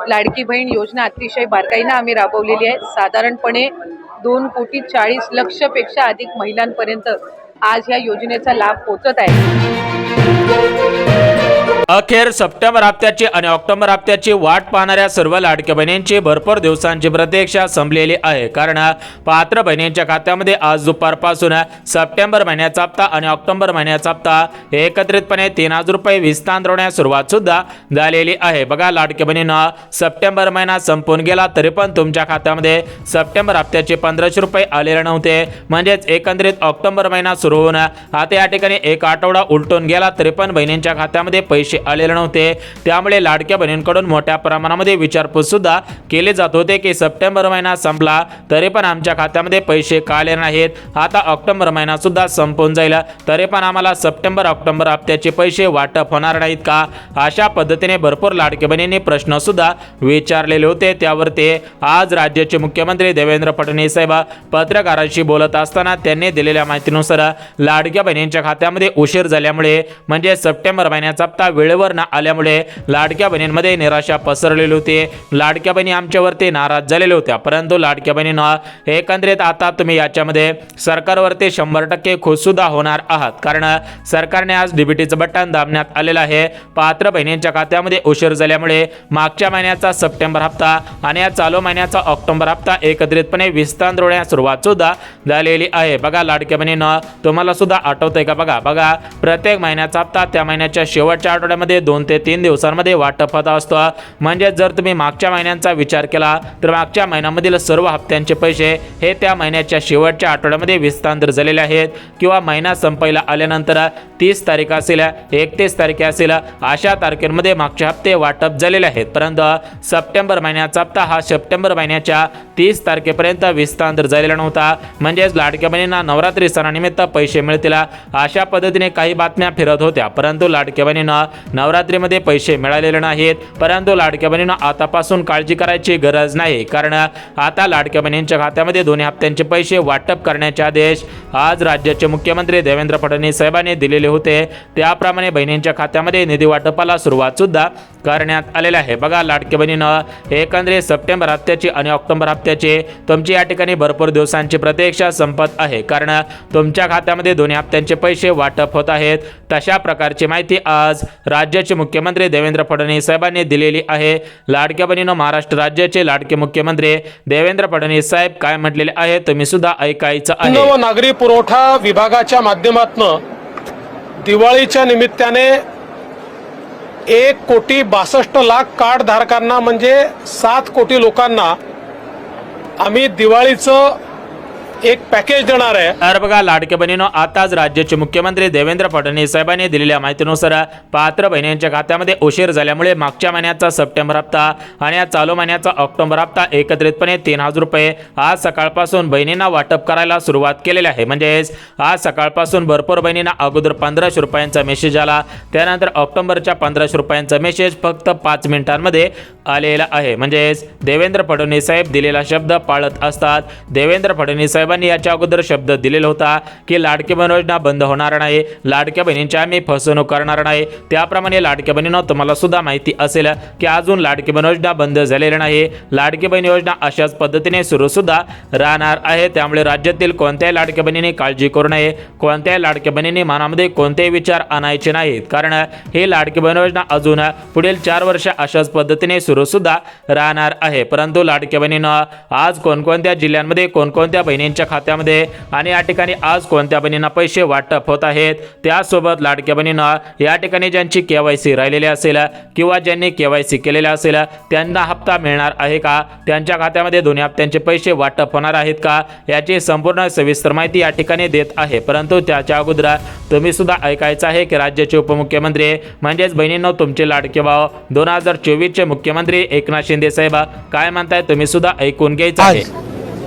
लाडकी बहीण योजना अतिशय बारकाईने आम्ही राबवलेली आहे। साधारणपणे 2,40,00,00,000 पेक्षा अधिक महिलांपर्यंत आज या योजनेचा लाभ पोहोचत आहे। अखेर सप्टेंबर हप्त्याची आणि ऑक्टोबर हप्त्याची वाट पाहणाऱ्या सर्व लाडक्या बहिणींची भरपूर दिवसांची प्रतीक्षा संपलेली आहे। कारण पात्र बहिणींच्या खात्यामध्ये आज दुपारपासून सप्टेंबर महिन्याचा हप्ता आणि ऑक्टोबर महिन्याचा हप्ता एकत्रितपणे 3,000 रुपये वीज तांदळण्यास सुरुवात सुद्धा झालेली आहे। बघा लाडक्या बहिणींना सप्टेंबर महिना संपून गेला तरी पण तुमच्या खात्यामध्ये सप्टेंबर हप्त्याचे 1,500 रुपये आलेले नव्हते। म्हणजेच एकंदरीत ऑक्टोबर महिना सुरू होऊन आता या ठिकाणी एक आठवडा उलटून गेला तरी पण बहिणींच्या खात्यामध्ये पैसे आलेले नव्हते। त्यामुळे लाडक्या बहिणींकडून मोठ्या प्रमाणामध्ये विचारपूस सुद्धा केले जात होते की सप्टेंबर महिना संपला तरी पण आमच्या खात्यामध्ये पैसे का आले नाहीत, आता ऑक्टोबर महिना सुद्धा संपून जाईल तरी पण आम्हाला सप्टेंबर ऑक्टोबर हप्त्याचे पैसे वाटप होणार नाहीत का, अशा पद्धतीने भरपूर लाडक्या बहिणींनी प्रश्न सुद्धा विचारलेले होते। त्यावरती आज राज्याचे मुख्यमंत्री देवेंद्र फडणवीस साहेब पत्रकारांशी बोलत असताना त्यांनी दिलेल्या माहितीनुसार लाडक्या बहिणींच्या खात्यामध्ये उशीर झाल्यामुळे म्हणजे सप्टेंबर महिन्याचा हप्ता वेळेवर न आल्यामुळे लाडक्या बहिणींमध्ये निराशा पसरलेली होती। लाडक्या बहिणी आमच्यावरती नाराज झालेल्या होत्या, परंतु लाडक्या बहिणींना एकंदरीत आता तुम्ही याच्यामध्ये सरकारवरती 100% खुश सुद्धा होणार आहात। कारण सरकारने आज डीबीटीचं बटन दाबण्यात आलेलं आहे। पात्र बहिणींच्या खात्यामध्ये उशीर झाल्यामुळे मागच्या महिन्याचा सप्टेंबर हप्ता आणि या चालू महिन्याचा ऑक्टोबर हप्ता एकत्रितपणे वीज तांदळण्यास सुरुवात सुद्धा झालेली आहे। बघा लाडक्या बहिणींना तुम्हाला सुद्धा आठवतंय का, बघा प्रत्येक महिन्याचा हप्ता त्या महिन्याच्या शेवटच्या आठवड्यामध्ये 2 ते 3 दिवसांमध्ये वाटप होत असतो। म्हणजे जर तुम्ही मागच्या महिन्यांचा विचार केला तर मागच्या महिन्यामधील सर्व हप्त्यांचे पैसे हे त्या महिन्याच्या शेवटच्या आठवड्यामध्ये विस्तांतर झालेले आहेत किंवा महिना संपायला आल्यानंतर 30 तारीख असेल 31 तारीख असेल अशा तारखेमध्ये मागचे हप्ते वाटप झालेले आहेत। परंतु सप्टेंबर महिन्याचा हप्ता हा सप्टेंबर महिन्याच्या 30 तारखेपर्यंत विस्तांतर झालेला नव्हता। म्हणजेच लाडक्या बहिणींना नवरात्री सणानिमित्त पैसे मिळतील अशा पद्धतीने काही बातम्या फिरत होत्या, परंतु लाडक्या बहिणींना नवरात्रीमध्ये पैसे मिळालेले नाहीत। परंतु लाडक्या बहिणींना आतापासून काळजी करायची गरज नाही, कारण आता लाडक्या बहिणींच्या खात्यामध्ये दोन्ही हप्त्यांचे पैसे वाटप करण्याचे आदेश आज राज्याचे मुख्यमंत्री देवेंद्र फडणवीस साहेबांनी दिलेले होते। त्याप्रमाणे बहिणींच्या खात्यामध्ये निधी वाटपाला सुरुवात सुद्धा करण्यात आलेले आहे। बघा लाडक्या बहिणींना एकंदरीत सप्टेंबर हप्त्याची आणि ऑक्टोबर हप्त्याचे तुमची या ठिकाणी भरपूर दिवसांची प्रतीक्षा संपत आहे, कारण तुमच्या खात्यामध्ये दोन्ही हप्त्यांचे पैसे वाटप होत आहेत। तशा प्रकारची माहिती आज राज्याचे मुख्यमंत्री देवेंद्र फडणवीस साहेबांनी दिलेली आहे। लाडक्या बहिणींनो, महाराष्ट्र राज्याचे लाडके मुख्यमंत्री देवेंद्र फडणवीस साहेब काय म्हटलेले आहे तुम्ही सुद्धा ऐकायचं आहे। व नागरी पुरवठा विभागाच्या माध्यमातून दिवाळीच्या निमित्ताने 1,62,00,000 कार्ड धारकांना म्हणजे 7 कोटी लोकांना आम्ही दिवाळीचं एक पॅकेज देणार आहे। तर बघा लाडक्या बहिणींनो, आताच राज्याचे मुख्यमंत्री देवेंद्र फडणवीस साहेबांनी दिलेल्या माहितीनुसार पात्र बहिणींच्या खात्यामध्ये उशीर झाल्यामुळे मागच्या महिन्याचा सप्टेंबर हप्ता आणि या चालू महिन्याचा ऑक्टोबर हप्ता एकत्रितपणे 3,000 रुपये आज सकाळपासून बहिणींना वाटप करायला सुरुवात केलेली आहे। म्हणजेच आज सकाळपासून भरपूर बहिणींना अगोदर 1,500 रुपयांचा मेसेज आला, त्यानंतर ऑक्टोबरच्या 1,500 रुपयांचा मेसेज फक्त 5 मिनिटांमध्ये आलेला आहे। म्हणजेच देवेंद्र फडणवीस साहेब दिलेला शब्द पाळत असतात। देवेंद्र फडणवीस साहेबांनी याच्या अगोदर शब्द दिलेला होता की लाडकी बहीण योजना बंद होणार नाही, लाडक्या बहिणींची आम्ही फसवणूक करणार नाही। त्याप्रमाणे लाडक्या बहिणींनो, तुम्हाला सुद्धा माहिती असेल की अजून लाडकी बहीण योजना बंद झालेली नाही, लाडकी बहीण योजना अशाच पद्धतीने सुरू सुद्धा राहणार आहे। त्यामुळे राज्यातील कोणत्याही लाडक्या बहिणींनी काळजी करू नये, कोणत्याही लाडक्या बहिणींनी मनामध्ये कोणतेही विचार आणायचे नाहीत, कारण हे लाडकी बहीण योजना अजून पुढील 4 वर्ष अशाच पद्धतीने सुरू सुद्धा राहणार आहे। परंतु लाडक्या बहिणींनो, आज कोणकोणत्या जिल्ह्यांमध्ये कोणकोणत्या बहिणींच्या खात्यामध्ये आणि या ठिकाणी आज कोणत्या बहिणींना पैसे वाटप होत आहेत, त्यासोबत लाडक्या बहिणींना या ठिकाणी ज्यांची केवायसी राहिलेली असेल किंवा ज्यांनी केवायसी केलेले असेल त्यांना हप्ता मिळणार आहे का, त्यांच्या खात्यामध्ये दोन्ही हप्त्यांचे पैसे वाटप होणार आहेत का, याची संपूर्ण सविस्तर माहिती या ठिकाणी देत आहे। परंतु त्याच्या अगोदर तुम्ही सुद्धा ऐकायचं आहे की राज्याचे उपमुख्यमंत्री म्हणजेच बहिणींनो तुमचे लाडके भाऊ 2024 चे मुख्यमंत्री एकनाथ शिंदे साहेब काय म्हणताय तुम्ही सुद्धा ऐकून घ्यायचं आहे।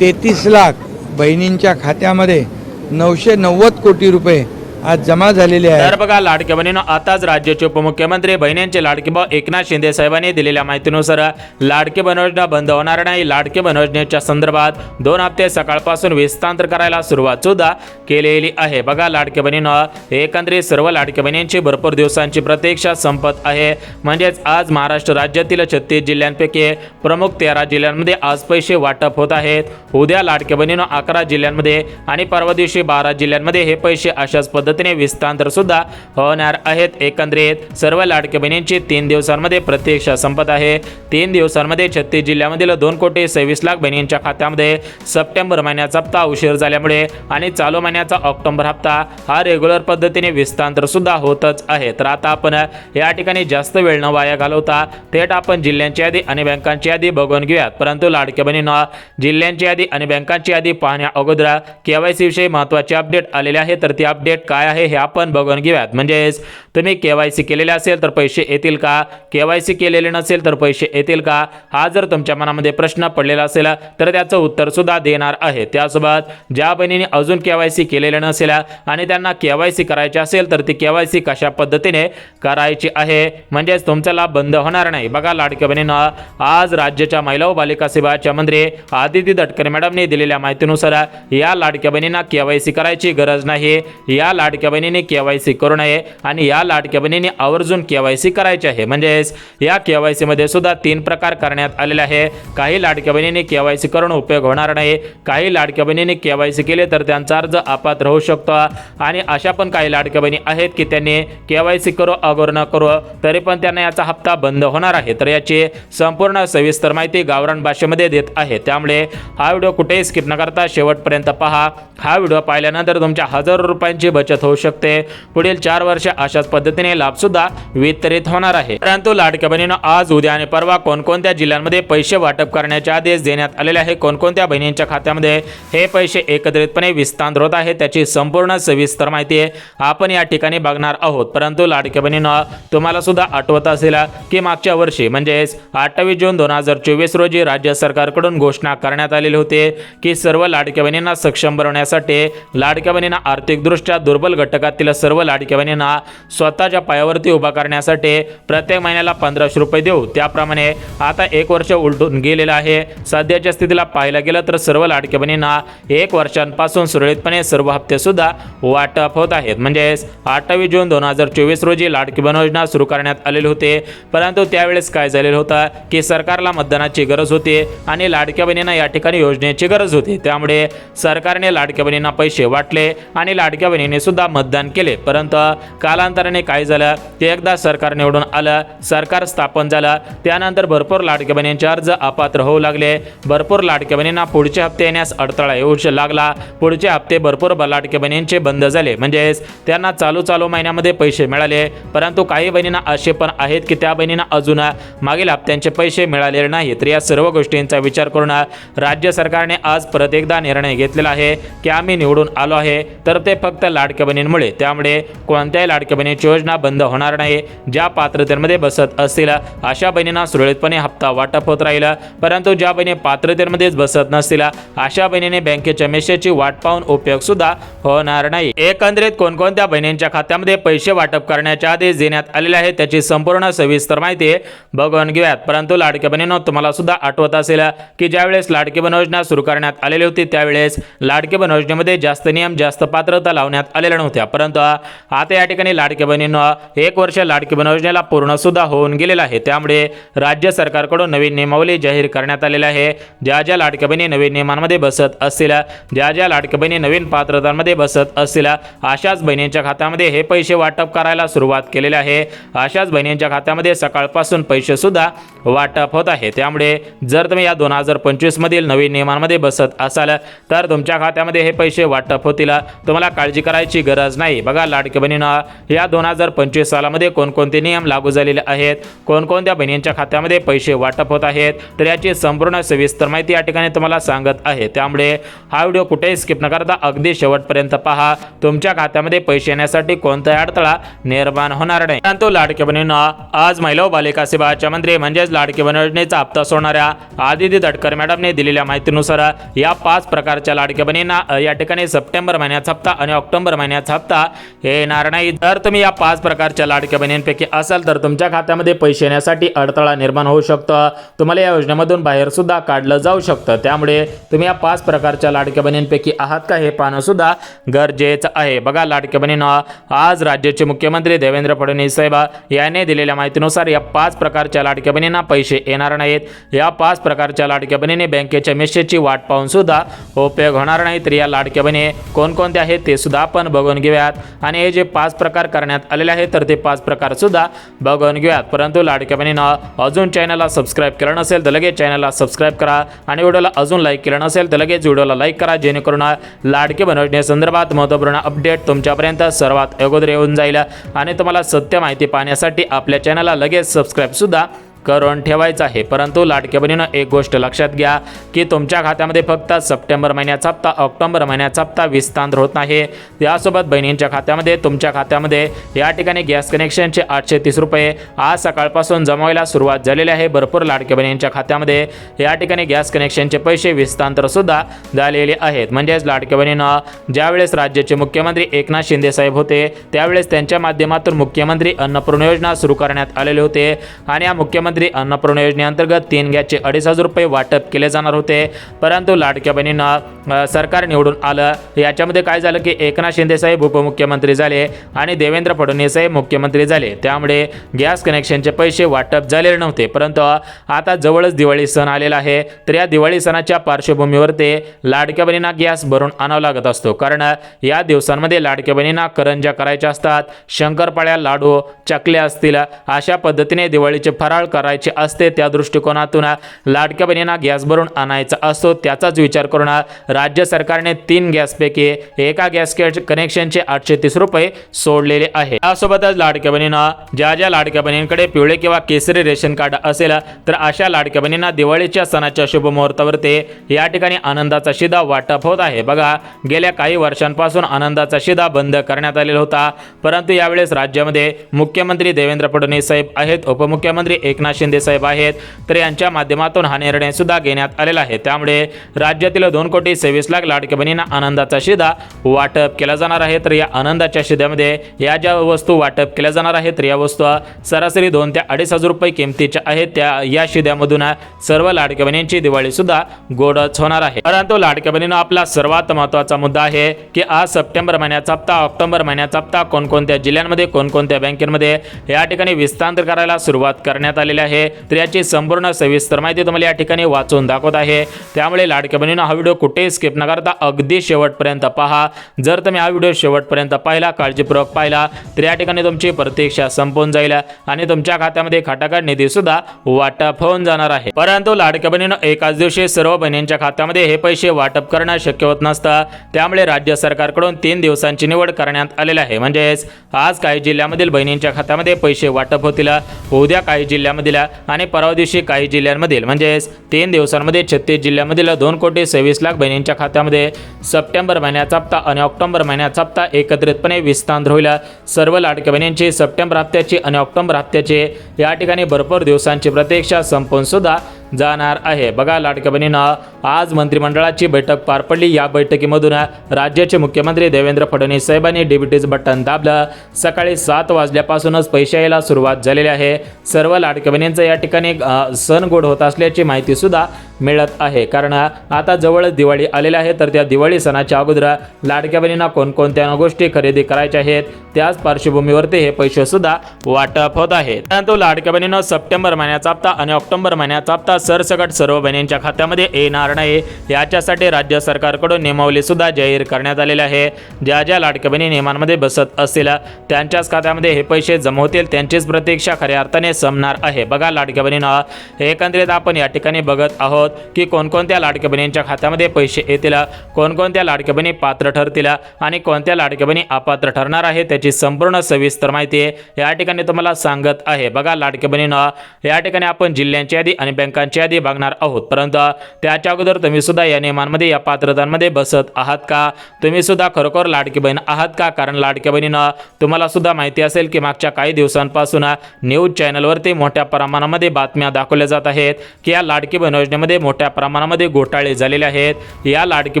33 लाख बहिणींच्या खात्यामध्ये 990 कोटी रुपये आज जमा झालेली आहे. तर बघा लाडक्या बहिणीनं आताच राज्याचे उपमुख्यमंत्री बहिणींचे लाडके भाऊ एकनाथ शिंदे साहेबांनी दिलेल्या माहितीनुसार लाडके बहीण योजना बंद होणार नाही. लाडके बहीण योजनेच्या संदर्भात 2 हप्ते सकाळपासून विस्तार करायला सुरुवात सुद्धा केलेली आहे. बघा लाडके बहिणीनं एकंदरीत सर्व लाडके बहिणींची भरपूर दिवसांची प्रतीक्षा संपत आहे. म्हणजेच आज महाराष्ट्र राज्यातील 36 जिल्ह्यांपैकी प्रमुख 13 जिल्ह्यांमध्ये आज पैसे वाटप होत आहेत. उद्या लाडके बहिणीनं 11 जिल्ह्यांमध्ये आणि परवा दिवशी 12 जिल्ह्यांमध्ये हे पैसे अशाच पद्धतीने विस्तार सुद्धा होणार आहेत. एकंदरीत सर्व लाडके बहिणींची 3 दिवसांमध्ये प्रतीक्षा संपत आहे. 3 दिवसांमध्ये 36 जिल्ह्यामधील 2,26,00,000 बहिणींच्या खात्यामध्ये सप्टेंबर महिन्याचा हप्ता उशीर झाल्यामुळे आणि चालू महिन्याचा ऑक्टोबर हप्ता हा रेग्युलर पद्धतीने विस्तार सुद्धा होतच आहे. तर आता आपण या ठिकाणी जास्त वेळ न वाया घालवता थेट आपण जिल्ह्यांची यादी आणि बँकांची यादी बघून घेऊयात. परंतु लाडक्या बहिणींना जिल्ह्यांची यादी आणि बँकांची यादी पाहण्या अगोदर केवायसी विषयी महत्त्वाचे अपडेट आलेले आहे. तर ती अपडेट काय आहे हे आपण बघून घेऊयात. म्हणजेच तुम्ही केवायसी केलेले असेल तर पैसे येतील का, केवायसी केलेले नसेल तर पैसे येतील का, हा जर तुमच्या मनामध्ये प्रश्न पडलेला असेल तर त्याचं उत्तर सुद्धा देणार आहे. त्यासोबत ज्या बहिणीने अजून केवायसी केलेले नसेल आणि त्यांना केवायसी करायची असेल तर ती केवायसी कशा पद्धतीने करायची आहे, म्हणजेच तुमचा लाभ बंद होणार नाही. बघा लाडक्या बहिणींना आज राज्याच्या महिला व बालिका सेवाच्या मंत्री आदिती तटकरे मॅडमने दिलेल्या माहितीनुसार या लाडक्या बहिणींना केवायसी करायची गरज नाही. या लाडक्या बहिणीने केवायसी करू नये आणि या लाडक्या बहिणीने आवर्जून केवायसी करायची आहे. म्हणजेच या केवायसी मध्ये सुद्धा 3 प्रकार करण्यात आलेले आहे. काही लाडक्या बहिणीने केवायसी करून उपयोग होणार नाही. काही लाडक्या बहिणीने केवायसी केले तर त्यांचा अर्ज अपात्र होऊ शकतो आणि अशा पण काही लाडक्या बहिणी आहेत की त्यांनी केवायसी करो अगोर न करो तरी पण त्यांना याचा हप्ता बंद होणार आहे. तर याची संपूर्ण सविस्तर माहिती गावरान भाषेमध्ये देत आहे. त्यामुळे हा व्हिडिओ कुठेही स्किप न करता शेवटपर्यंत पहा. हा व्हिडिओ पाहिल्यानंतर तुमच्या हजारो रुपयांची बचत होऊ शकते. पुढील 4 वर्ष अशाच पद्धतीने लाभ सुद्धा वितरित होणार आहे. परंतु लाडक्या बहिणींनो आज उद्या आणि परवा कोणकोणत्या जिल्ह्यांमध्ये पैसे वाटप करण्याचे आदेश देण्यात आलेले आहे, कोणकोणत्या बहिणींच्या खात्यामध्ये हे पैसे एकत्रितपणे विस्तार होत आहे त्याची संपूर्ण सविस्तर माहिती आपण या ठिकाणी बघणार आहोत. परंतु लाडक्या बहिणींनो तुम्हाला सुद्धा आठवत असेल की मागच्या वर्षी म्हणजेच 28 जून 2024 रोजी राज्य सरकारकडून घोषणा करण्यात आलेली होती की सर्व लाडक्या बहिणींना सक्षम बनवण्यासाठी लाडक्या बहिणींना आर्थिकदृष्ट्या दुर्बल घटकातील सर्व लाडक्या बहिणींना स्वतःच्या पायावरती उभा करण्यासाठी प्रत्येक महिन्याला 1500 रुपये देऊ. त्याप्रमाणे आता 1 वर्ष उलटून गेलेलं आहे. सध्याच्या स्थितीला पाहायला गेलं तर सर्व लाडक्या बहिणींना 1 वर्षांपासून सुरळीतपणे सर्व हप्ते सुद्धा वाटप होत आहेत. म्हणजेच 28 जून 2024 रोजी लाडकी बहीण योजना सुरू करण्यात आलेली होती. परंतु त्यावेळेस काय झालेलं होतं की सरकारला मतदानाची गरज होती आणि लाडक्या बहिणींना या ठिकाणी योजनेची गरज होती. त्यामुळे सरकारने लाडक्या बहिणींना पैसे वाटले आणि लाडक्या बहिणींनी सुद्धा मतदान केले. परंतु कालांतराने काय झालं ते एकदा सरकार निवडून आलं, सरकार स्थापन झालं, त्यानंतर भरपूर लाडक्या बहिणींचे अर्ज अपात्र होऊ लागले. भरपूर लाडक्या बहिणींना पुढचे हप्ते येण्यास अडथळा येऊ लागला. पुढचे हप्ते भरपूर लाडक्या बहिणींचे बंद झाले. म्हणजेच त्यांना चालू महिन्यामध्ये पैसे मिळाले. परंतु काही बहिणींना असे पण आहेत की त्या बहिणींना अजून मागील हप्त्यांचे पैसे मिळालेले नाही. तर या सर्व गोष्टींचा विचार करून राज्य सरकारने आज परत एकदा निर्णय घेतलेला आहे की आम्ही निवडून आलो आहे तर ते फक्त लाडक्या बहिणींमुळे. त्यामुळे कोणत्याही लाडक्या बहिणीची योजना बंद होणार नाही. ज्या पात्रतेमध्ये बसत असतील अशा बहिणींना सुरळीतपणे हप्ता वाटप होत राहील. परंतु ज्या बहिणी पात्रतेमध्येच बसत नसतील अशा बहिणीने बँकेच्या मेसेजची वाट पाहून उपयोग सुद्धा होणार नाही. एकंदरीत कोणकोणत्या बहिणींच्या खात्यामध्ये पैसे वाटप करण्याचे आदेश देण्यात आलेले आहेत त्याची संपूर्ण सविस्तर माहिती बघून घेऊयात. परंतु लाडक्या बहिणींनो तुम्हाला सुद्धा आठवत असेल की ज्यावेळेस लाडकी बहीण योजना सुरू करण्यात आलेली होती त्यावेळेस लाडकी बहीण योजनेमध्ये जास्त नियम जास्त पात्रता लावण्यात आलेल्या नव्हत्या. परंतु आता या ठिकाणी लाडक्या बहिणींनो 1 वर्ष लाडकी बहीण योजनेला पूर्ण सुद्धा होऊन गेलेला आहे. त्यामुळे राज्य सरकारकडून नवीन नियमावली जाहीर करण्यात आलेली आहे. ज्या ज्या लाडक्या बहिणी नवीन नियमांमध्ये बसत असतील, ज्या ज्या लाडक्या बहिणी नवीन पात्रतांमध्ये बसत असतील अशाच बहिणींच्या खात्यामध्ये हे पैसे वाटप करायला सुरुवात केलेली आहे. अशाच बहिणींच्या खात्यामध्ये सकाळपासून पैसे सुद्धा वाटप होत आहे. त्यामुळे जर तुम्ही या 2025 मधील नवीन नियमांमध्ये बसत असाल तर तुमच्या खात्यामध्ये हे पैसे वाटप होतील. तुम्हाला काळजी करायची गरज नाही. बघा लाडक्या बहिणींना या 2025 सालामध्ये कोणकोणते नियम लागू झालेले आहेत, कोणकोणत्या बहिणींच्या खात्यामध्ये पैसे वाटप होत आहेत तर याची संपूर्ण सविस्तर माहिती या ठिकाणी तुम्हाला सांगत आहे. त्यामुळे हा व्हिडिओ कुठेही स्किप न करता अगदी शेवटपर्यंत पहा. तुमच्या खात्यामध्ये पैसे येण्यासाठी कोणताही अडथळा निर्माण होणार नाही. परंतु लाडक्या बहिणींना आज महिला व बालिका सेवाच्या मंत्री म्हणजेच लाडकी बहीण योजनेचा हप्ता सोडणाऱ्या आदिती तटकरे मॅडमने दिलेल्या माहितीनुसार या 5 प्रकारच्या लाडक्या बहिणींना या ठिकाणी सप्टेंबर महिन्याचा हप्ता आणि ऑक्टोबर महिन्याचा हप्ता येणार नाही। जर तुम्ही या 5 प्रकारच्या लाडक्या बहिणींपैकी असाल तर तुमच्या खात्यामध्ये पैसे येण्यासाठी अडथळा निर्माण होऊ शकतो। तुम्हाला या योजनेमधून बाहेर सुद्धा काढलं जाऊ शकतं। त्यामुळे तुम्ही या 5 प्रकारच्या लाडक्या बहिणींपैकी आहात का हे पाहणं सुद्धा गरजेचं आहे। बघा लाडक्या बहिणींनो, आज राज्याचे मुख्यमंत्री देवेंद्र फडणवीस साहेब यांनी दिलेल्या माहितीनुसार या 5 प्रकारच्या लाडक्या बहिणींना पैसे येणार नाहीत। या 5 प्रकारच्या लाडक्या बहिणींनी बँकेच्या मेसेजची वाट पाहून सुद्धा उपयोग होणार नाही। तर या लाडक्या बहिणी कोणकोणत्या आहेत ते सुद्धा आपण बघून घेऊयात आणि हे जे 5 प्रकार करण्यात आलेले आहेत तर ते 5 प्रकार सुद्धा बघून घेऊयात। परंतु लाडक्या बहिणींनो, अजून चॅनलला सबस्क्राईब केलं नसेल तर लगेच चॅनलला सबस्क्राईब करा आणि व्हिडिओला अजून लाईक केलं नसेल तर लगेच व्हिडिओला लाईक करा, जेणेकरून लाडके बहीण योजनेसंदर्भात महत्त्वपूर्ण अपडेट तुमच्यापर्यंत सर्वात अगोदर येऊन जाईल आणि तुम्हाला सत्य माहिती पाहण्यासाठी आपल्या चॅनलला लगेच सबस्क्राईब सुद्धा करून ठेवायचं आहे। परंतु लाडक्या बहिणीनं एक गोष्ट लक्षात घ्या की तुमच्या खात्यामध्ये फक्त सप्टेंबर महिन्याचा हप्ता, ऑक्टोबर महिन्याचा हप्ता विस्तार होत नाही। यासोबत बहिणींच्या खात्यामध्ये तुमच्या खात्यामध्ये या ठिकाणी गॅस कनेक्शनचे 830 रुपये आज सकाळपासून जमा व्हायला सुरुवात झालेली आहे। भरपूर लाडक्या बहिणींच्या खात्यामध्ये या ठिकाणी गॅस कनेक्शनचे पैसे विस्तार सुद्धा झालेले आहेत। म्हणजेच लाडक्या बहिणीनं ज्यावेळेस राज्याचे मुख्यमंत्री एकनाथ शिंदे साहेब होते त्यावेळेस त्यांच्या माध्यमातून मुख्यमंत्री अन्नपूर्णा योजना सुरू करण्यात आलेले होते आणि या मुख्यमंत्री अन्नपूर्णा योजनेअंतर्गत 3 गॅसचे 2,500 रुपये वाटप केले जाणार होते। परंतु लाडक्या बहिणींना सरकार निवडून आलं, याच्यामध्ये काय झालं की एकनाथ शिंदे साहेब उपमुख्यमंत्री झाले आणि देवेंद्र फडणवीस साहेब मुख्यमंत्री झाले। त्यामुळे गॅस कनेक्शनचे पैसे वाटप झालेले नव्हते। परंतु आता जवळच दिवाळी सण आलेला आहे, तर या दिवाळी सणाच्या पार्श्वभूमीवर ते लाडक्या बहिणींना गॅस भरून आणावा लागत असतो। कारण या दिवसांमध्ये लाडक्या बहिणींना करंज्या करायच्या असतात, शंकरपाळ्या, लाडू, चकल्या असतील, अशा पद्धतीने दिवाळीचे फराळ करायचे असते। त्या दृष्टिकोनातून लाडक्या बहिणींना गॅस भरून आणायचा असतो। त्याचाच विचार करून राज्य सरकारने 3 गॅसपैकी एका गॅस कनेक्शनचे 830 रुपये सोडलेले आहे। यासोबतच लाडक्या बहिणींना ज्या लाडक्या बहिणींकडे पिवळे किंवा केसरी रेशन कार्ड असेल तर अशा लाडक्या बहिणींना दिवाळीच्या सणाच्या शुभ मुहूर्तावर ते या ठिकाणी आनंदाचा शिधा वाटप होत आहे। बघा गेल्या काही वर्षांपासून आनंदाचा शिधा बंद करण्यात आलेला होता, परंतु यावेळेस राज्यामध्ये मुख्यमंत्री देवेंद्र फडणवीस साहेब आहेत, उपमुख्यमंत्री एकनाथ शिंदे साहेब आहेत, तर यांच्या माध्यमातून हा निर्णय सुद्धा घेण्यात आलेला आहे। त्यामुळे राज्यातील 2,26,00,000 लाडक्या बहिणींना आनंदाचा शिधा वाटप केला जाणार आहे। तर या आनंदाच्या शिध्यामध्ये या ज्या वस्तू वाटप केल्या जाणार आहेत तर या वस्तू सरासरी 2 ते 2,500 रुपये किमतीच्या आहेत। त्या या शिध्यामधून सर्व लाडक्या बहिणींची दिवाळी सुद्धा गोडच होणार आहे। परंतु लाडक्या बहिणींनो, आपला सर्वात महत्त्वाचा मुद्दा आहे की आज सप्टेंबर महिन्याचा हप्ता, ऑक्टोबर महिन्याचा हप्ता कोणकोणत्या जिल्ह्यांमध्ये, कोणकोणत्या बँकेमध्ये या ठिकाणी विस्तार करायला सुरुवात करण्यात आलेली आहे। तर याची संपूर्ण सविस्तर माहिती तुम्हाला या ठिकाणी वाचून दाखवत आहे। त्यामुळे लाडक्या बहिणींनो, हा व्हिडिओ कुठेही स्किप न करता अगदी शेवटपर्यंत पहा। जर तुम्ही हा व्हिडिओ शेवटपर्यंत पाहिला, काळजीपूर्वक पाहिला, तर या ठिकाणी तुमची प्रतीक्षा संपून जाईल आणि तुमच्या खात्यामध्ये खटाखट निधी सुद्धा वाटप होऊन जाणार आहे। परंतु लाडक्या बहिणींनो, एकाच दिवशी सर्व बहिणींच्या खात्यामध्ये हे पैसे वाटप करणं शक्य होत नसतं। त्यामुळे राज्य सरकारकडून 3 दिवसांची निवड करण्यात आलेली आहे। म्हणजेच आज काही जिल्ह्यांमधील बहिणींच्या खात्यामध्ये पैसे वाटप होतील, उद्या काही जिल्ह्यांमधील आणि परवा दिवशी काही जिल्ह्यांमधील, म्हणजेच 3 दिवसांमध्ये 36 जिल्ह्यांमधील 2,26,00,000 बहिणींच्या खात्यामध्ये सप्टेंबर महिन्याचा हप्ता आणि ऑक्टोबर महिन्याचा हप्ता एकत्रितपणे विस्तार होईल। सर्व लाडक्या बहिणींची सप्टेंबर हप्त्याची आणि ऑक्टोबर हप्त्याची या ठिकाणी भरपूर दिवसांची प्रतीक्षा संपून सुद्धा जाणार आहे। बघा लाडक्या बहिणींनो, आज मंत्रिमंडळाची बैठक पार पडली। या बैठकीमधून राज्याचे मुख्यमंत्री देवेंद्र फडणवीस साहेबांनी डीबीटीचं बटन दाबलं। सकाळी 7 वाजल्यापासूनच पैसे यायला सुरुवात झालेली आहे। सर्व लाडक्या बहिणींचं या ठिकाणी सण गोड होत असल्याची माहिती सुद्धा मिळत आहे। कारण आता जवळच दिवाळी आलेली आहे, तर त्या दिवाळी सणाच्या अगोदर लाडक्या बहिणींना कोणकोणत्या गोष्टी खरेदी करायच्या आहेत त्याच पार्श्वभूमीवरती हे पैसे सुद्धा वाटप होत आहेत। परंतु लाडक्या बहिणींनो, सप्टेंबर महिन्याचा हप्ता आणि ऑक्टोबर महिन्याचा हप्ता सरसकट सर्व बहिणींच्या खात्यामध्ये येणार नाही। याच्यासाठी राज्य सरकारकडून नियमावली सुद्धा जाहीर करण्यात आलेली आहे। ज्या लाडक्या बहिणी नियमांमध्ये बसत असतील त्यांच्याच खात्यामध्ये हे पैसे जमा होतील, त्यांचीच प्रतीक्षा खऱ्या अर्थाने संपणार आहे। बघा लाडक्या बहिणींनो, एकंदरीत आपण या ठिकाणी बघत आहोत की कोणकोणत्या लाडक्या बहिणींच्या खात्यामध्ये पैसे येतील, कोणकोणत्या लाडक्या बहिणी पात्र ठरतील आणि कोणत्या लाडक्या बहिणी अपात्र ठरणार आहे त्याची संपूर्ण सविस्तर माहिती या ठिकाणी तुम्हाला सांगत आहे। बघा लाडक्या बहिणींनो, या ठिकाणी आपण जिल्ह्यांची यादी आणि बँकांची यादी बघणार आहोत, परंतु त्याच्या अगोदर तुम्ही सुद्धा या नियमांमध्ये या पात्रतांमध्ये बसत आहात का? तुम्ही सुद्धा खरोखर लाडकी बहीण आहात का? कारण लाडकी बहिणीनं तुम्हाला सुद्धा माहिती असेल की मागच्या काही दिवसांपासून न्यूज चॅनलवरती मोठ्या प्रमाणामध्ये बातम्या दाखवल्या जात आहेत की या लाडकी बहीण योजनेमध्ये मोठ्या प्रमाणामध्ये घोटाळे झालेले आहेत। या लाडकी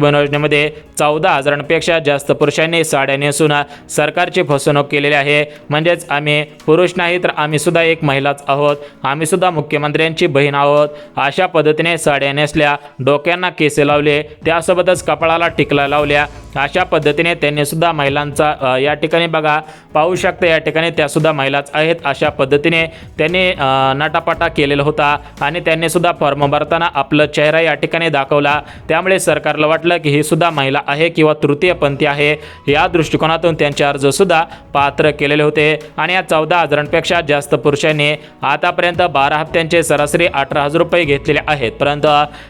बहीण योजनेमध्ये 14,000पेक्षा जास्त पुरुषांनी साड्या नेसून सरकारची फसवणूक केलेली आहे। म्हणजेच आम्ही पुरुष नाही तर आम्ही सुद्धा एक महिलाच आहोत, आम्ही सुद्धा मुख्यमंत्र्यांची बहीण आहोत, अशा पद्धतीने साड्या नेसल्या, डोक्यांना केस लावले, त्यासोबतच कपाळाला टिकला लावल्या, अशा पद्धतीने त्यांनी सुद्धा महिलांचा या ठिकाणी बघा पाहू शकता, या ठिकाणी त्या सुद्धा महिलाच आहेत, अशा पद्धतीने त्यांनी नटापटा केलेला होता आणि त्यांनी सुद्धा फॉर्म भरताना आपला चेहरा या ठिकाणी दाखवला। त्यामुळे सरकारला वाटलं की ही सुद्धा महिला आहे किंवा तृतीयपंथी आहे, या दृष्टिकोनातून त्यांचे अर्ज सुद्धा पात्र केलेले होते आणि या 14,000पेक्षा जास्त पुरुषांनी आतापर्यंत 12 हप्त्यांचे सरासरी 18,000 रुपये घेतलेले आहेत। परंतु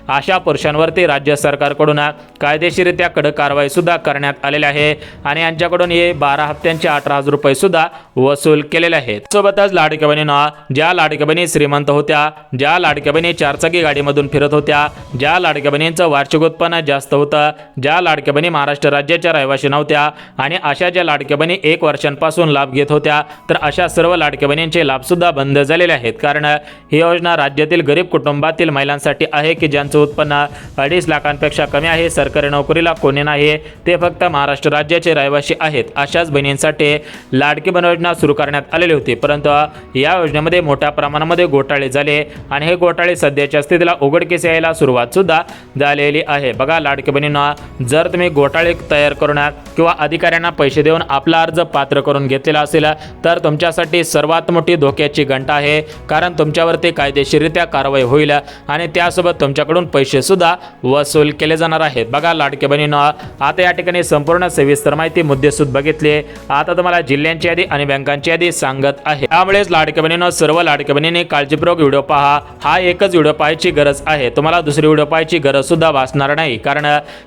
अशा पुरुषांवरती राज्य सरकारकडून कायदेशीररित्या कडक कारवाई सुद्धा करण्यात आलेली आहे आणि यांच्याकडून हे 12 हप्त्यांचे 18,000 रुपये सुद्धा वसूल केलेले आहेत। सोबतच लाडक्या बहिणींना, ज्या लाडक्या बहिणी श्रीमंत होत्या, ज्या लाडक्या बहिणी चारचाकी गाडीमधून फिरत होत्या, ज्या लाडक्या बहिणींचं वार्षिक उत्पन्न जास्त होतं, ज्या लाडक्या बहिणी महाराष्ट्र राज्याच्या रहिवासी नव्हत्या आणि अशा ज्या लाडक्या बहिणी 1 वर्षांपासून लाभ घेत होत्या, तर अशा सर्व लाडक्या बहिणींचे लाभ सुद्धा बंद झालेले आहेत। कारण ही योजना राज्यातील गरीब कुटुंबातील महिलांसाठी आहे की ज्यांचं उत्पन्न 2.5 लाखांपेक्षा कमी आहे, सरकारी नोकरीला कोणी नाही, ते फक्त महाराष्ट्र राज्याचे रहिवासी आहेत, अशाच बहिणींसाठी लाडकी बहीण योजना सुरू करण्यात आलेली होती। परंतु या योजनेमध्ये मोठ्या प्रमाणामध्ये घोटाळे झाले आणि हे घोटाळे सध्याच्या स्थितीला उघडकीस यायला सुरुवात सुद्धा झालेली आहे। बघा लाडकी बहिणींना, जर तुम्ही घोटाळे तयार करून किंवा अधिकाऱ्यांना पैसे देऊन आपला अर्ज पात्र करून घेतलेला असेल तर तुमच्यासाठी सर्वात मोठी धोक्याची घंटा आहे, कारण तुमच्यावरती कायदेशीररित्या कारवाई होईल आणि त्यासोबत तुमच्याकडून पैसे सुद्धा वसूल केले जाणार आहेत। बघा लाडक्या बहिणींना, आता या ठिकाणी संपूर्ण सविस्तर माहिती मुद्देसूद बघितली, आता तुम्हाला जिल्ह्यांची यादी आणि बँकांची यादी सांगत आहे। त्यामुळेच लाडक्या बहिणींना, सर्व लाडक्या बहिणींनी काळजीपूर्वक व्हिडिओ पहा, हा एकच व्हिडिओ पाहायची गरज आहे, तुम्हाला दुसरी व्हिडिओ पाहायची गरज सुद्धा भासणार नाही, कारण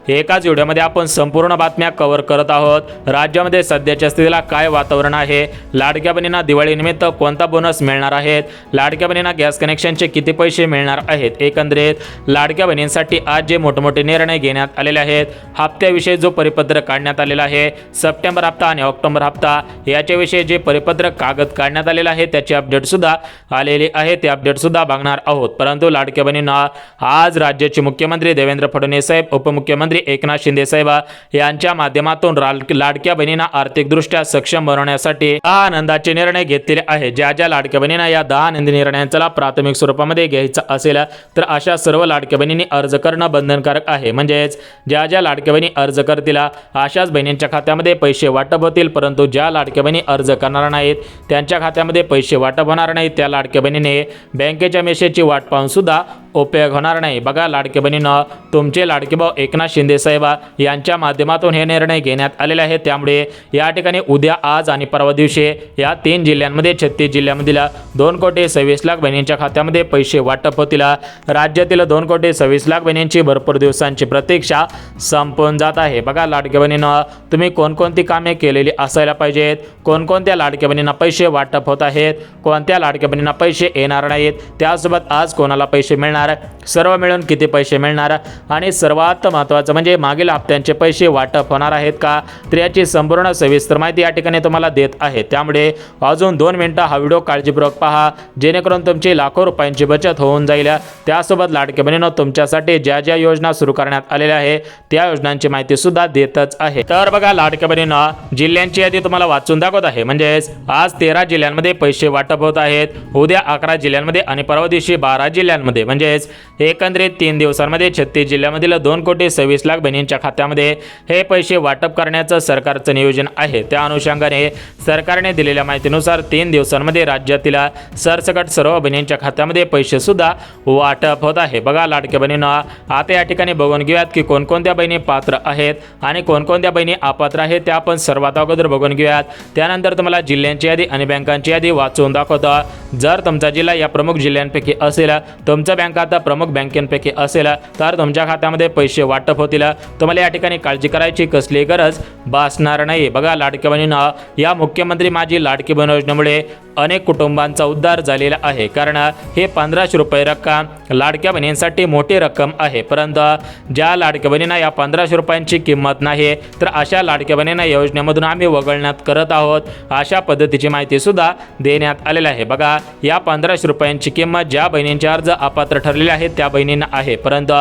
एकाच व्हिडिओमध्ये आपण संपूर्ण बातम्या कव्हर करत आहोत। राज्यामध्ये सध्याच्या स्थितीला काय वातावरण आहे, लाडक्या बहिणींना दिवाळीनिमित्त कोणता बोनस मिळणार आहेत, लाडक्या बहिणींना गॅस कनेक्शनचे किती पैसे मिळणार आहेत, एकंदरीत लाडक्या बहिणींसाठी आज जे मोठमोठे निर्णय घेण्यात आलेले आहेत, हप्त्याविषयी जो परिपत्रक काढण्यात आलेला आहे, सप्टेंबर हप्ता आणि ऑक्टोबर हप्ता याच्याविषयी जे परिपत्रक कागद काढण्यात आलेलं आहे त्याची अपडेट सुद्धा आलेली आहे, ते अपडेट सुद्धा बघणार आहोत। परंतु लाडक्या बहिणींना, आज राज्याचे मुख्यमंत्री देवेंद्र फडणवीस साहेब, उपमुख्यमंत्री एकनाथ शिंदे साहेब यांच्या माध्यमातून लाडक्या बहिणींना आर्थिकदृष्ट्या सक्षम बनवण्यासाठी 10 आनंदाचे निर्णय घेतलेले आहेत। ज्या ज्या लाडक्या बहिणींना या 10 आनंदी निर्णयांचा प्राथमिक स्वरूपामध्ये घ्यायचा असेल तर अशा सर्व लाडक्या बहिणींनी अर्ज करणं बंधनकारक आहे। म्हणजेच ज्या ज्या लाडक्या बहिणी अर्ज करतील अशाच बहिणींच्या खात्यामध्ये पैसे वाटप होतील, परंतु ज्या लाडक्या बहिणी अर्ज करणार नाहीत त्यांच्या खात्यामध्ये पैसे वाटप होणार नाहीत, त्या लाडक्या बहिणीने बँकेच्या मेसेजची वाट पाहून सुद्धा उपयोग होणार नाही। बघा लाडक्या बहिणींना, तुमचे लाडके भाऊ एकनाथ शिंदे साहेब यांच्या माध्यमातून हे निर्णय घेण्यात आलेले आहेत। त्यामुळे या ठिकाणी उद्या, आज आणि परवा दिवशी या 3 जिल्ह्यांमध्ये 36 जिल्ह्यांमधील 2,26,00,000 बहिणींच्या खात्यामध्ये पैसे वाटप होतील। राज्यातील 2,26,00,000 बहिणींची भरपूर दिवसांची प्रतीक्षा संपून जात आहे। बघा लाडक्या बहिणींना, तुम्ही कोणकोणती कामे केलेली असायला पाहिजेत, कोणकोणत्या लाडक्या बहिणींना पैसे वाटप होत आहेत, कोणत्या लाडक्या बहिणींना पैसे येणार नाहीत, त्यासोबत आज कोणाला पैसे मिळणार, सर्व मिळून किती पैसे मिळणार आणि सर्वात महत्त्वाचं म्हणजे मागील हप्त्यांचे पैसे वाटप होणार आहेत का, तर याची संपूर्ण सविस्तर माहिती या ठिकाणी तुम्हाला देत आहे। त्यामुळे अजून 2 मिनिटं हा व्हिडिओ काळजीपूर्वक पहा, जेणेकरून तुमची लाखो रुपयांची बचत होऊन जाईल। त्यासोबत लाडक्या बहिणींनो, तुमच्यासाठी ज्या ज्या योजना सुरू करण्यात आलेल्या आहे त्या योजनांची माहिती सुद्धा देतच आहे। तर बघा लाडक्या बहिणींनो, जिल्ह्यांची यादी तुम्हाला वाचून दाखवत आहे। म्हणजेच आज 13 जिल्ह्यांमध्ये पैसे वाटप होत आहेत, उद्या 11 जिल्ह्यांमध्ये आणि परवा दिवशी 12 जिल्ह्यांमध्ये, म्हणजे एकंदरीत 3 दिवसांमध्ये 36 जिल्ह्यामधील 2,26,00,000 बहिणींच्या खात्यामध्ये हे पैसे वाटप करण्याचं सरकारचं नियोजन आहे। त्या अनुषंगाने सरकारने दिलेल्या माहितीनुसार 3 दिवसांमध्ये राज्यातील सरसकट सर्व बहिणींच्या खात्यामध्ये पैसे सुद्धा वाटप होत आहे। बघा लाडक्या बहिणींना, आता या ठिकाणी बघून घेऊयात की कोणकोणत्या बहिणी पात्र आहेत आणि कोणकोणत्या बहिणी अपात्र आहेत, त्या आपण सर्वात अगोदर बघून घेऊयात। त्यानंतर तुम्हाला जिल्ह्यांची यादी आणि बँकांची यादी वाचवून दाखवतो। जर तुमचा जिल्हा या प्रमुख जिल्ह्यांपैकी असेल, तुमचं बँक खाता प्रमुख बँकेपैकी असेल तर तुमच्या खात्यामध्ये पैसे वाटप होतील. तुम्हाला या ठिकाणी काळजी करायची कसली गरज भासणार नाही. बघा लाडक्या बहिणींनो, या मुख्यमंत्री माझी लाडकी बहीण योजनेमुळे अनेक कुटुंबांचा उद्धार झालेला आहे. कारण हे 1500 रुपये रक्कम लाडक्या बहिणींसाठी मोठी रक्कम आहे. परंतु ज्या लाडक्या बहिणींना या 1500 रुपयांची किंमत नाही तर अशा लाडक्या बहिणींना योजनेमधून आम्ही वगळण्यात करत आहोत. अशा पद्धतीची माहिती सुद्धा देण्यात आलेली आहे. बघा या 1500 रुपयांची किंमत ज्या बहिणींचे अर्ज अपात्र ठरलेले आहेत त्या बहिणींना आहे. परंतु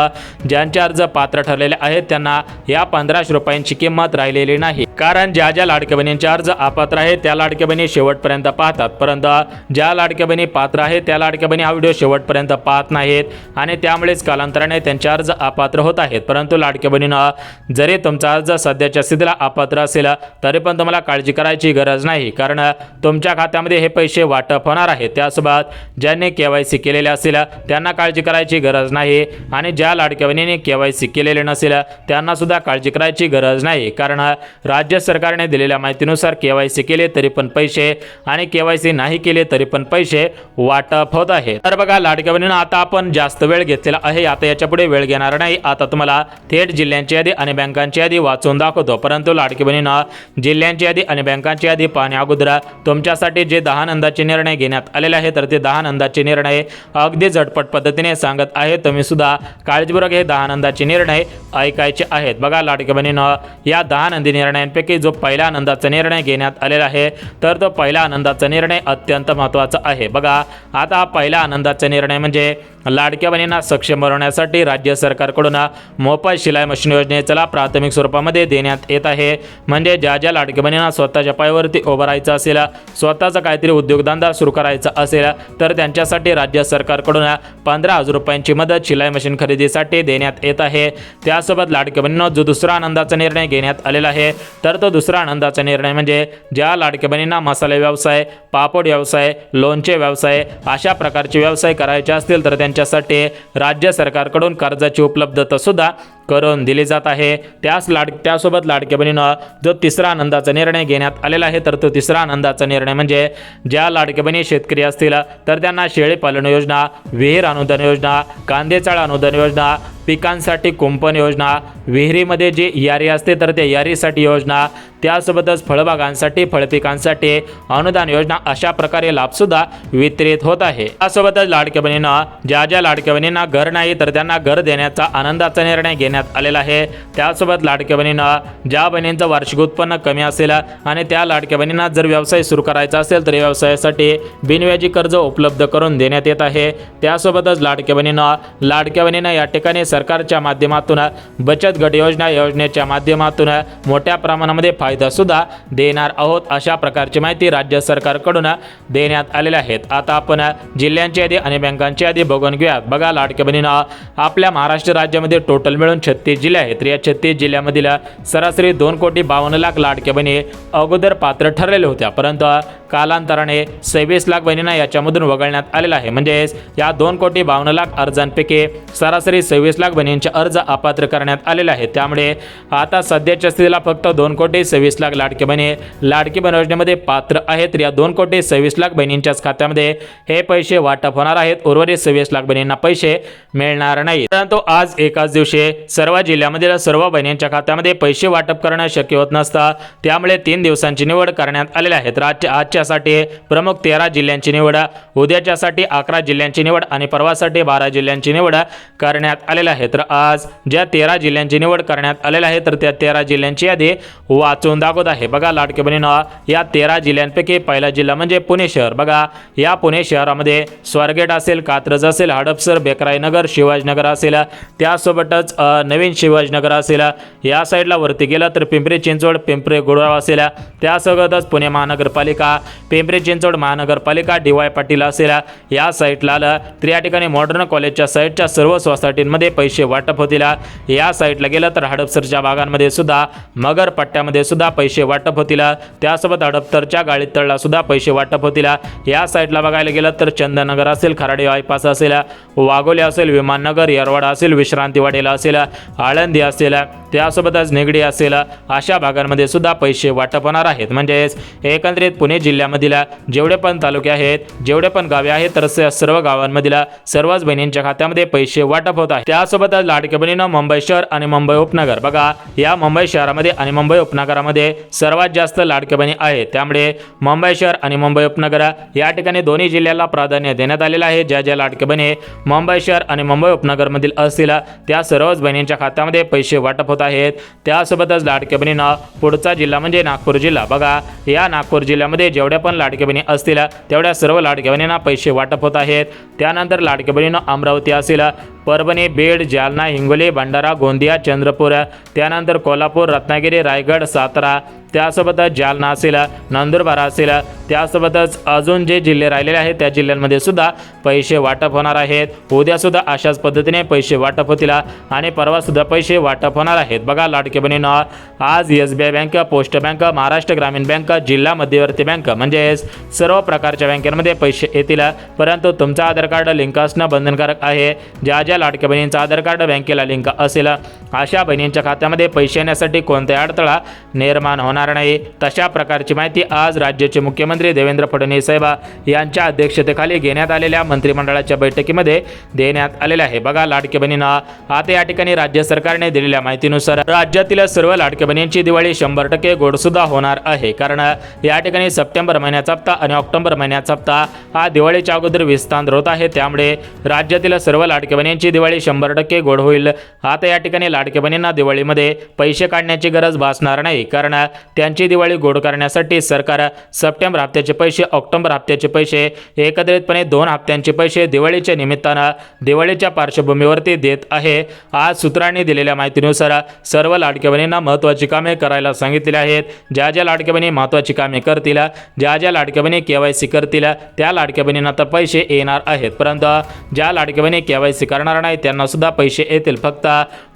ज्यांचे अर्ज पात्र ठरलेले आहेत त्यांना या 1500 रुपयांची किंमत राहिलेली नाही. कारण ज्या लाडक्या बहिणींचे अर्ज अपात्र आहेत त्या लाडक्या बहिणी शेवटपर्यंत पाहतात. परंतु ज्या लाडक्या बहिणी पात्र आहेत त्या लाडक्या बहिणी हा व्हिडिओ शेवटपर्यंत पाहत नाहीत आणि त्यामुळेच कालांतराने त्यांचे अर्ज अपात्र होत आहेत. परंतु लाडक्या बहिणींनो, जरी तुमचा अर्ज सध्याच्या स्थितीला अपात्र असेल तरी पण तुम्हाला काळजी करायची गरज नाही. कारण तुमच्या खात्यामध्ये हे पैसे वाटप होणार आहेत. त्यासोबत ज्यांनी KYC केलेले असेल त्यांना काळजी करायची गरज नाही आणि ज्या लाडक्या बहिणींनी KYC केलेले नसेल त्यांना सुद्धा काळजी करायची गरज नाही. कारण राज्य सरकारने दिलेल्या माहितीनुसार KYC केले तरी पण पैसे आणि KYC नाही केले तरी पण पैसे वाटप होत आहेत. तर बघा लाडक्या बहिणींनो, आता आपण जास्त वेळ घेतलेला आहे. आता याच्या पुढे वेळ घेणार नाही. आता तुम्हाला थेट जिल्ह्यांची यादी आणि बँकांची यादी वाचून दाखवतो. परंतु लाडकी बहिणींनो, जिल्ह्यांची यादी आणि बँकांची यादी पाहण्या अगोदर तुमच्यासाठी जे 10 आनंदाचे निर्णय घेण्यात आलेले आहेत तर ते 10 आनंदाचे निर्णय अगदी झटपट पद्धतीने सांगत आहे. तुम्ही सुद्धा काळजीपूर्वक हे 10 आनंदाचे निर्णय ऐकायचे आहेत. बघा लाडकी बहिणींनो, या 10 आनंदी निर्णयांपैकी जो पहिला आनंदाचा निर्णय घेण्यात आलेला आहे तर तो पहिला आनंदाचा निर्णय अत्यंत महत्त्वाचा आहे. बघा आता हा पहिला आनंदाचा निर्णय म्हणजे लाडक्या बहिणींना सक्षम बनवण्यासाठी राज्य सरकारकडून मोफत शिलाई मशीन योजनेचा प्राथमिक स्वरूपामध्ये देण्यात येत आहे. म्हणजे ज्या लाडक्या बहिणींना स्वतःच्या पायावरती उभं राहायचं असेल, स्वतःचा काहीतरी उद्योगधंदा सुरू करायचा असेल तर त्यांच्यासाठी राज्य सरकारकडून 15,000 रुपयांची मदत शिलाई मशीन खरेदीसाठी देण्यात येत आहे. त्यासोबत लाडक्या बहिणींनो, जो दुसरा आनंदाचा निर्णय घेण्यात आलेला आहे तर तो दुसरा आनंदाचा निर्णय म्हणजे ज्या लाडक्या बहिणींना मसाले व्यवसाय, पापड व्यवसाय, लोणचे व्यवसाय अशा प्रकारचे व्यवसाय करायचे असतील तर त्यांच्यासाठी राज्य सरकारकडून कर्जाची उपलब्धता सुद्धा करून दिली जात आहे. त्यासोबत लाडक्या बहिणींनो, जो तिसरा आनंदाचा निर्णय घेण्यात आलेला आहे तर तो तिसरा आनंदाचा निर्णय म्हणजे ज्या लाडक्या बहिणी शेतकरी असतील तर त्यांना शेळी पालन योजना, विहीर अनुदान योजना, कांदेचाळ अनुदान योजना, पिकांसाठी कुंपण योजना, विहिरीमध्ये जी यारी असते तर त्या यारीसाठी योजना, त्यासोबतच फळबागांसाठी, फळपिकांसाठी अनुदान योजना अशा प्रकारे लाभसुद्धा वितरित होत आहे. त्यासोबतच लाडक्या बहिणींना ज्या लाडक्या बहिणींना घर नाही तर त्यांना घर देण्याचा आनंदाचा निर्णय घेण्यात आलेला आहे. त्यासोबत लाडक्या बहिणींना ज्या बहिणींचं वार्षिक उत्पन्न कमी असेल आणि त्या लाडक्या बहिणींना जर व्यवसाय सुरू करायचा असेल तर व्यवसायासाठी बिनव्याजी कर्ज उपलब्ध करून देण्यात येत आहे. त्यासोबतच लाडक्या बहिणींना या ठिकाणी सरकारच्या माध्यमातून बचत गट योजनेच्या माध्यमातून मोठ्या प्रमाणामध्ये फायदा सुद्धा देणार आहोत. अशा प्रकारची माहिती राज्य सरकारकडून देण्यात आलेल्या आहेत. आता आपण जिल्ह्यांची यादी आणि बँकांची यादी बघून घेऊयात. बघा लाडक्या बहिणींनो, आपल्या महाराष्ट्र राज्यामध्ये टोटल मिळून 36 जिल्हे आहेत. या 36 जिल्ह्यामधील सरासरी 2,52,00,000 लाडक्या बहिणी अगोदर पात्र ठरलेल्या होत्या. परंतु कालांतराने 26 लाख बहिणींना याच्यामधून वगळण्यात आलेला आहे. म्हणजेच या 2,52,00,000 अर्जांपैकी सरासरी 26 लाख बहिणींचे अर्ज अपात्र करण्यात आलेले आहेत. त्यामुळे आता सध्याच्या स्थितीला फक्त 2,26,00,000 लाडकी बहिणी लाडकी बहीण योजनेमध्ये पात्र आहेत. तर या 2,26,00,000 बहिणींच्याच खात्यामध्ये हे पैसे वाटप होणार आहेत. उर्वरित 26 लाख बहिणींना पैसे मिळणार नाहीत. परंतु आज एकाच दिवशी सर्व जिल्ह्यामधील सर्व बहिणींच्या खात्यामध्ये पैसे वाटप करणं शक्य होत नसतं. त्यामुळे 3 दिवसांची निवड करण्यात आलेली आहे. आजच्यासाठी प्रमुख 13 जिल्ह्यांची निवड, उद्याच्यासाठी 11 जिल्ह्यांची निवड आणि परवासाठी 12 जिल्ह्यांची निवड करण्यात आलेली आहे. तर आज ज्या 13 जिल्ह्यांची निवड करण्यात आलेली आहे तर त्या 13 जिल्ह्यांची यादी वाचून दाखवत आहे. बघा लाडके बहिणींनो, या 13 जिल्ह्यांपैकी पहिला जिल्हा म्हणजे पुणे शहर. बघा या पुणे शहरामध्ये स्वारगेट असेल, कात्रज असेल, हडपसर, बेकराईनगर, शिवाजीनगर असेल, त्यासोबतच नवीन शिवाजीनगर असेल. या साईडला वरती गेलं तर पिंपरी चिंचवड, पिंपरी गुरगाव असेल. त्यासोबतच पुणे महानगरपालिका, पिंपरी चिंचवड महानगरपालिका, DY पाटील असेल. या साईडला आलं तर या ठिकाणी मॉडर्न कॉलेजच्या साईडच्या सर्व सोसायटींमध्ये पैसे वाटप होतील. या साईडला गेलं तर हडपसरच्या भागांमध्ये सुद्धा, मगर पट्ट्यामध्ये सुद्धा पैसे वाटप होतील. त्यासोबत हडपसरच्या गाळीत तळला सुद्धा पैसे वाटप होतील. या साईडला बघायला गेलं तर चंदनगर असेल, खराडी बायपास असेल, वाघोली असेल, विमाननगर, येरवाडा असेल, विश्रांतीवाडीला असेल, आळंदी असेल, त्यासोबतच निगडी असेल अशा भागांमध्ये सुद्धा पैसे वाटप होणार आहेत. म्हणजेच एकंदरीत पुणे जिल्ह्यामधील जेवढे पण तालुके आहेत, जेवढे पण गावे आहेत, तर सर्व गावांमधील सर्वच बहिणींच्या खात्यामध्ये पैसे वाटप होत आहेत. त्यासोबतच लाडक्या बहिणींना मुंबई शहर आणि मुंबई उपनगर, बघा या मुंबई शहरामध्ये आणि मुंबई उपनगरामध्ये सर्वात जास्त लाडक्या बहिणी आहेत. त्यामुळे मुंबई शहर आणि मुंबई उपनगर या ठिकाणी दोन्ही जिल्ह्याला प्राधान्य देण्यात आलेलं आहे. ज्या ज्या लाडक्या बहिणी मुंबई शहर आणि मुंबई उपनगरमधील असतील त्या सर्वच बहिणींच्या खात्यामध्ये पैसे वाटप होत आहेत. त्यासोबतच लाडक्या बहिणींना पुढचा जिल्हा म्हणजे नागपूर जिल्हा, बघा या नागपूर जिल्ह्यामध्ये जेवढ्या पण लाडक्या बहिणी असतील तेवढ्या सर्व लाडक्या बहिणींना पैसे वाटप होत आहेत. त्यानंतर लाडक्या बहिणींना अमरावती असेल, परभणी, बीड, जालना, हिंगोली, भंडारा, गोंदिया, चंद्रपूर, त्यानंतर कोल्हापूर, रत्नागिरी, रायगड, सातारा, त्यासोबतच जालना असेल, नंदुरबार असेल, त्यासोबतच अजून जे जिल्हे राहिलेले आहेत त्या जिल्ह्यांमध्ये सुद्धा पैसे वाटप होणार आहेत. उद्या सुद्धा अशाच पद्धतीने पैसे वाटप होतील आणि परवा सुद्धा पैसे वाटप होणार आहेत. बघा लाडक्या बहिणींना आज SBI bank, post bank, Maharashtra ग्रामीण बँक, जिल्हा मध्यवर्ती बँक म्हणजेच सर्व प्रकारच्या बँकांमध्ये पैसे येतील. परंतु तुमचा आधार कार्ड लिंक असणं बंधनकारक आहे. ज्या ज्या लाडक्या बहिणींचा आधार कार्ड बँकेला लिंक असेल अशा बहिणींच्या खात्यामध्ये पैसे येण्यासाठी कोणताही अडथळा निर्माण होणार नाही. तशा प्रकारची माहिती आज राज्याचे मुख्यमंत्री देवेंद्र फडणवीस साहेब यांच्या अध्यक्षतेखाली घेण्यात आलेल्या मंत्रिमंडळाच्या बैठकीमध्ये देण्यात आलेले आहे. बघा लाडक्या बहिणींना आता या ठिकाणी राज्य सरकारने दिलेल्या माहितीनुसार राज्यातील सर्व लाडक्या बहिणींची दिवाळी 100% गोड सुद्धा होणार आहे. कारण या ठिकाणी सप्टेंबर महिन्याचा हप्ता आणि ऑक्टोबर महिन्याचा हप्ता हा दिवाळीच्या अगोदर विस्तार होत आहे. त्यामुळे राज्यातील सर्व लाडक्या बहिणींची दिवाळी 100% गोड होईल. आता या ठिकाणी लाडक्या बहिणींना दिवाळीमध्ये पैसे काढण्याची गरज भासणार नाही. कारण त्यांची दिवाळी गोड करण्यासाठी सरकार सप्टेंबर हप्त्याचे पैसे, ऑक्टोबर हप्त्याचे पैसे, एकत्रितपणे 2 हप्त्यांचे पैसे दिवाळीच्या निमित्तानं दिवाळीच्या पार्श्वभूमीवरती देत आहे. आज सूत्रांनी दिलेल्या माहितीनुसार सर्व लाडक्या बहिणींना महत्त्वाची कामे करायला सांगितलेली आहेत. ज्या ज्या लाडक्या बहिणी महत्त्वाची कामे करतील, ज्या ज्या लाडक्या बहिणी KYC करतील त्या लाडक्या बहिणींना तर पैसे येणार आहेत. परंतु ज्या लाडक्या बहिणी KYC करणार नाही त्यांना सुद्धा पैसे येतील. फक्त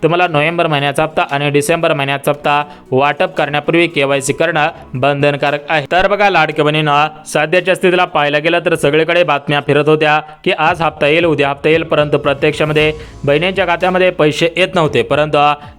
तुम्हाला नोव्हेंबर महिन्याचा हप्ता आणि डिसेंबर महिन्याचा हप्ता वाटप करण्यापूर्वी KYC करणं बंधनकारक आहे. तर बघा लाडक्या बहिणींना सध्याच्या स्थितीला पाहायला गेलं तर सगळीकडे बातम्या फिरत होत्या की आज हप्ता येईल, उद्या हप्ता येईल, परंतु प्रत्यक्षामध्ये बहिणींच्या खात्यामध्ये पैसे येत नव्हते. परंतु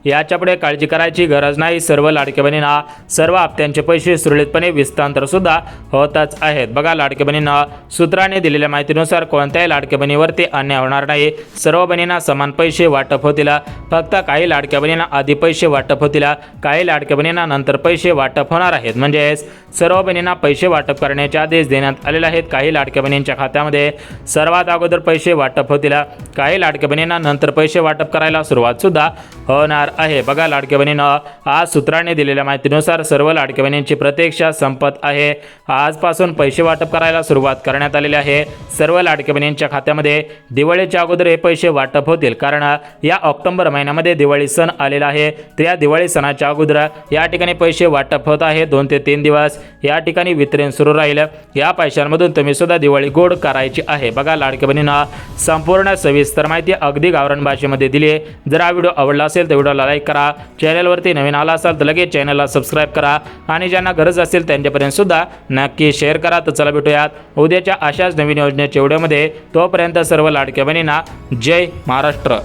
याच्यापुढे काळजी करायची गरज नाही. सर्व लाडक्या बहिणींना सर्व हप्त्यांचे पैसे सुरळीतपणे विस्तार सुद्धा होतच आहेत. बघा लाडक्या बहिणींना सूत्रांनी दिलेल्या माहितीनुसार कोणत्याही लाडक्या बहिणीवरती अन्याय होणार नाही. सर्व बहिणींना समान पैसे वाटप होतील. फक्त काही लाडक्या बहिणींना आधी पैसे वाटप होतील, काही लाडक्या बहिणींना नंतर पैसे वाटप होणार आहेत. म्हणजेच सर्व बहिणींना पैसे वाटप करण्याचे आदेश देण्यात आलेले आहेत. काही लाडक्या बहिणींच्या खात्यामध्ये सर्वात अगोदर पैसे वाटप होतील, काही लाडक्या बहिणींना नंतर पैसे वाटप करायला सुरुवात सुद्धा होणार आहे. बघा लाडक्या बहिणींना आज सूत्रांनी दिलेल्या माहितीनुसार सर्व लाडक्या बहिणींची प्रतीक्षा संपत आहे. आजपासून पैसे वाटप करायला सुरुवात करण्यात आलेली आहे. सर्व लाडक्या बहिणींच्या खात्यामध्ये दिवाळीच्या अगोदर हे पैसे वाटप होतील. कारण या ऑक्टोबर महिन्यामध्ये दिवाळी सण आलेला आहे. त्या दिवाळी सणाच्या अगोदर या ठिकाणी पैसे वाटप होत आहे. 2 ते 3 दिवस या ठिकाणी वितरण सुरू राहील. या पैशांमधून तुम्ही सुद्धा दिवाळी गोड करायची आहे. बघा लाडक्या बहिणींना संपूर्ण सविस्तर माहिती अगदी गावरान भाषेमध्ये दिली आहे. जर हा व्हिडिओ आवडला असेल तर व्हिडिओला लाईक करा. चॅनलवरती नवीन आला असाल तर लगेच चॅनलला सबस्क्राईब करा आणि ज्यांना गरज असेल त्यांच्यापर्यंत सुद्धा नक्की शेअर करा. तर चला भेटूयात उद्याच्या अशाच नवीन योजनेच्या व्हिडिओमध्ये. तोपर्यंत सर्व लाडक्या बहिणींना जय महाराष्ट्र.